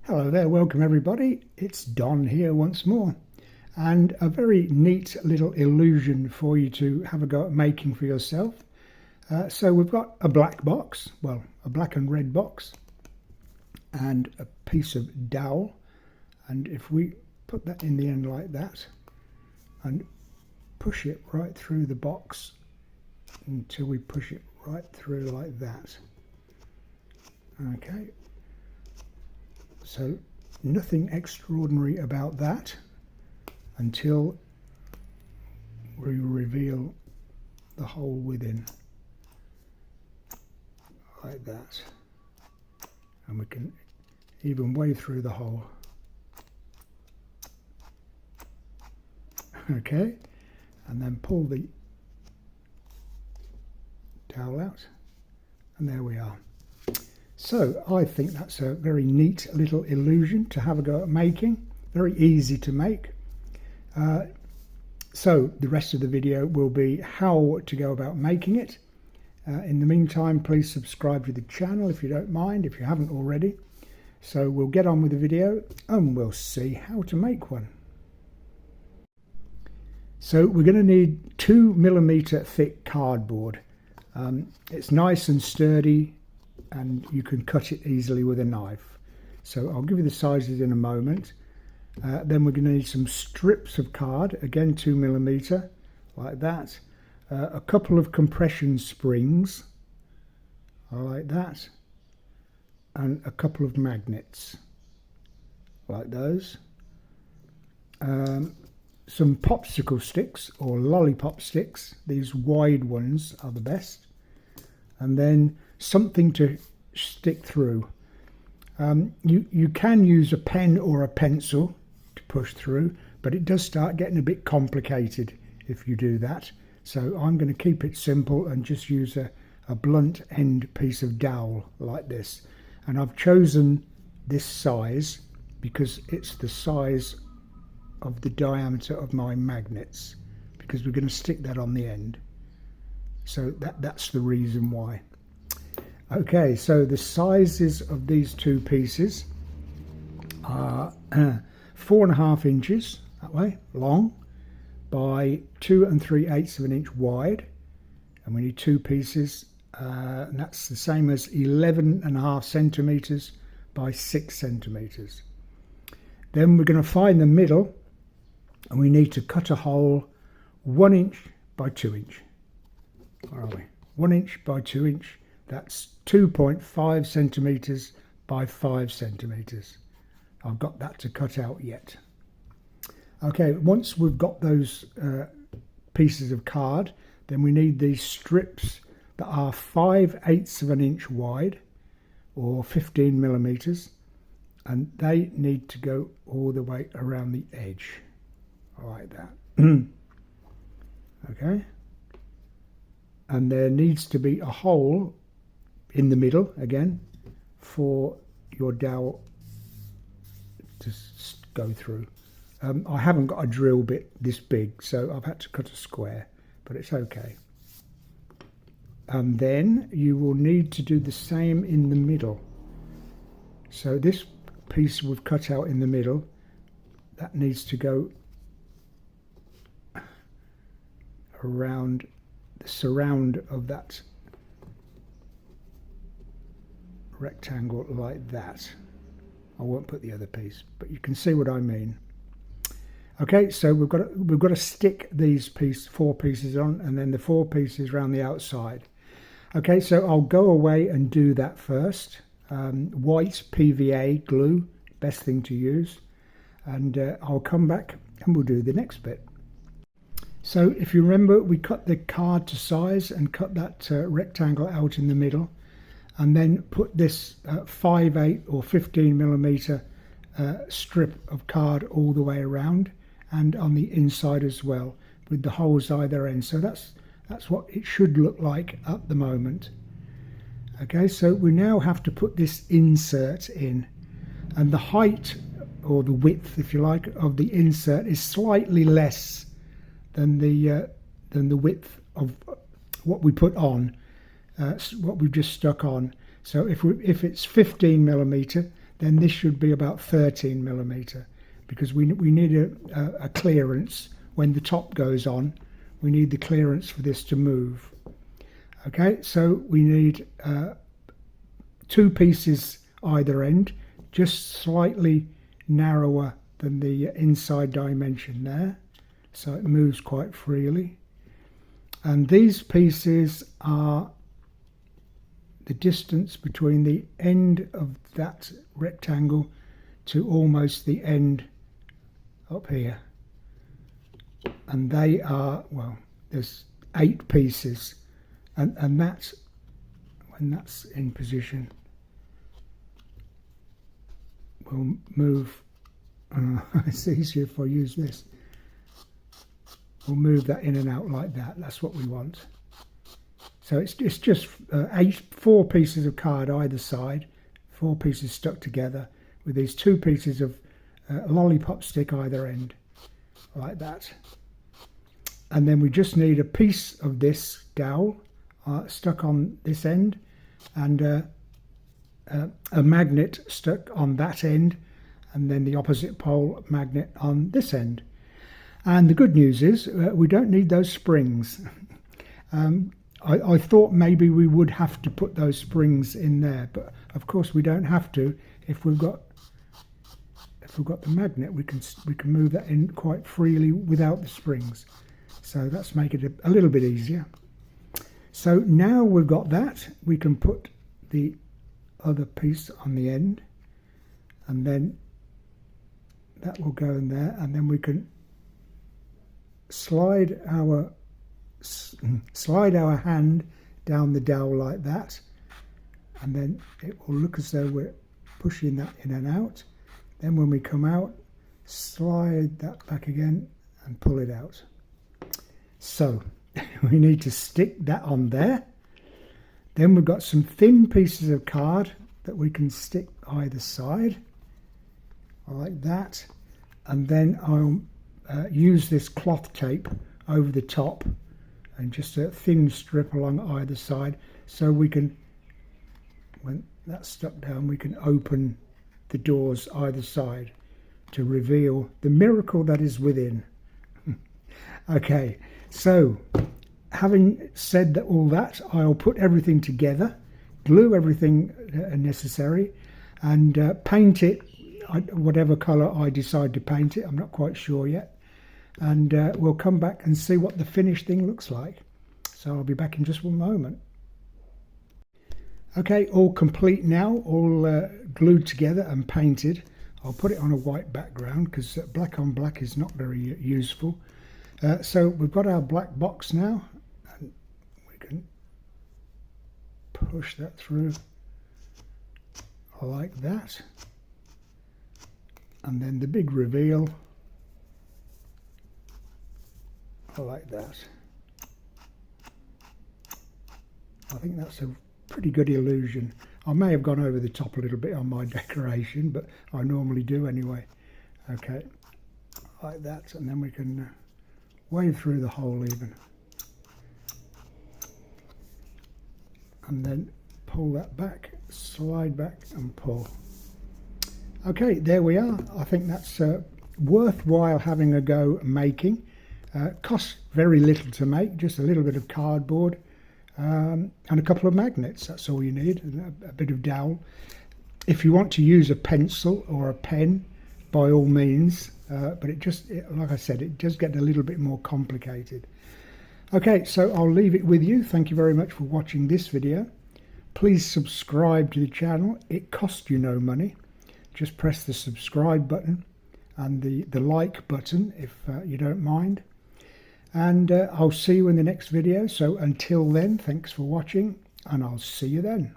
Hello there, welcome everybody. It's Don here once more, and a very neat little illusion for you to have a go at making for yourself. So we've got a black box, well, a black and red box, and a piece of dowel, and if we put that in the end like that and push it right through the box until we push it right through like that. Okay. So nothing extraordinary about that until we reveal the hole within, like that, and we can even wade through the hole. Okay, and then pull the dowel out, and there we are. So I think that's a very neat little illusion to have a go at making. Very easy to make. So the rest of the video will be how to go about making it. In the meantime, please subscribe to the channel if you don't mind, if you haven't already. So we'll get on with the video and we'll see how to make one. So we're going to need 2mm thick cardboard. It's nice and sturdy, and you can cut it easily with a knife. So I'll give you the sizes in a moment. Then we're going to need some strips of card, again 2mm, like that. A couple of compression springs, like that, and a couple of magnets, like those. Some popsicle sticks or lollipop sticks, these wide ones are the best. And then something to stick through. You can use a pen or a pencil to push through, but it does start getting a bit complicated if you do that. So I'm going to keep it simple and just use a blunt end piece of dowel like this. And I've chosen this size because it's the size of the diameter of my magnets, because we're going to stick that on the end. So that's the reason why. Okay, so the sizes of these two pieces are 4.5 inches that way long by 2 3/8 of an inch wide, and we need two pieces, and that's the same as 11.5 centimeters by 6 centimeters. Then we're going to find the middle, and we need to cut a hole 1 inch by 2 inch. Where are we? 1 inch by 2 inch. That's 2.5 centimeters by 5 centimeters. I've got that to cut out yet. Okay, once we've got those pieces of card, then we need these strips that are 5/8 of an inch wide, or 15mm, and they need to go all the way around the edge, like that. Okay. And there needs to be a hole in the middle again for your dowel to go through. I haven't got a drill bit this big, so I've had to cut a square, but it's okay. And then you will need to do the same in the middle. So this piece we've cut out in the middle, that needs to go around the surround of that rectangle like that. I won't put the other piece, but you can see what I mean. Okay, so we've got to stick these four pieces on, and then the 4 pieces around the outside. Okay, so I'll go away and do that first. White PVA glue, best thing to use, and I'll come back and we'll do the next bit. So if you remember, we cut the card to size and cut that rectangle out in the middle, and then put this 5/8 or 15mm strip of card all the way around and on the inside as well, with the holes either end. So that's what it should look like at the moment. Okay, so we now have to put this insert in, and the height, or the width if you like, of the insert is slightly less than the width of what we put on, what we've just stuck on. So if it's 15mm, then this should be about 13mm, because we need a clearance when the top goes on. We need the clearance for this to move. Okay, so we need 2 pieces either end, just slightly narrower than the inside dimension there, so it moves quite freely. And these pieces are the distance between the end of that rectangle to almost the end up here. And they are, well, there's 8 pieces, and that's when that's in position. We'll move, it's easier if I use this. We'll move that in and out like that. That's what we want. So it's just 4 pieces of card either side, 4 pieces stuck together with these 2 pieces of lollipop stick either end, like that. And then we just need a piece of this dowel stuck on this end, and a magnet stuck on that end, and then the opposite pole magnet on this end. And the good news is we don't need those springs. I thought maybe we would have to put those springs in there, but of course we don't have to. If we've got the magnet, we can move that in quite freely without the springs. So that's make it a little bit easier. So now we've got that, we can put the other piece on the end, and then that will go in there, and then we can slide our hand down the dowel like that, and then it will look as though we're pushing that in and out. Then when we come out, slide that back again and pull it out. So we need to stick that on there. Then we've got some thin pieces of card that we can stick either side like that, and then I'll use this cloth tape over the top and just a thin strip along either side, so we can, when that's stuck down, we can open the doors either side to reveal the miracle that is within. Okay, so having said that, all that, I'll put everything together, glue everything necessary, and paint it whatever colour I decide to paint it. I'm not quite sure yet, and we'll come back and see what the finished thing looks like. So I'll be back in just one moment. Okay, all complete now, all glued together and painted. I'll put it on a white background because black on black is not very useful. So we've got our black box now, and we can push that through like that, and then the big reveal like that. I think that's a pretty good illusion. I may have gone over the top a little bit on my decoration, but I normally do anyway. Okay, like that, and then we can wave through the hole even, and then pull that back, slide back and pull. Okay, there we are. I think that's worthwhile having a go making. Costs very little to make, just a little bit of cardboard and a couple of magnets. That's all you need, and a bit of dowel. If you want to use a pencil or a pen, by all means, but like I said, it does get a little bit more complicated. Okay, so I'll leave it with you. Thank you very much for watching this video. Please subscribe to the channel. It costs you no money. Just press the subscribe button and the like button if you don't mind. And I'll see you in the next video. So until then, thanks for watching, and I'll see you then.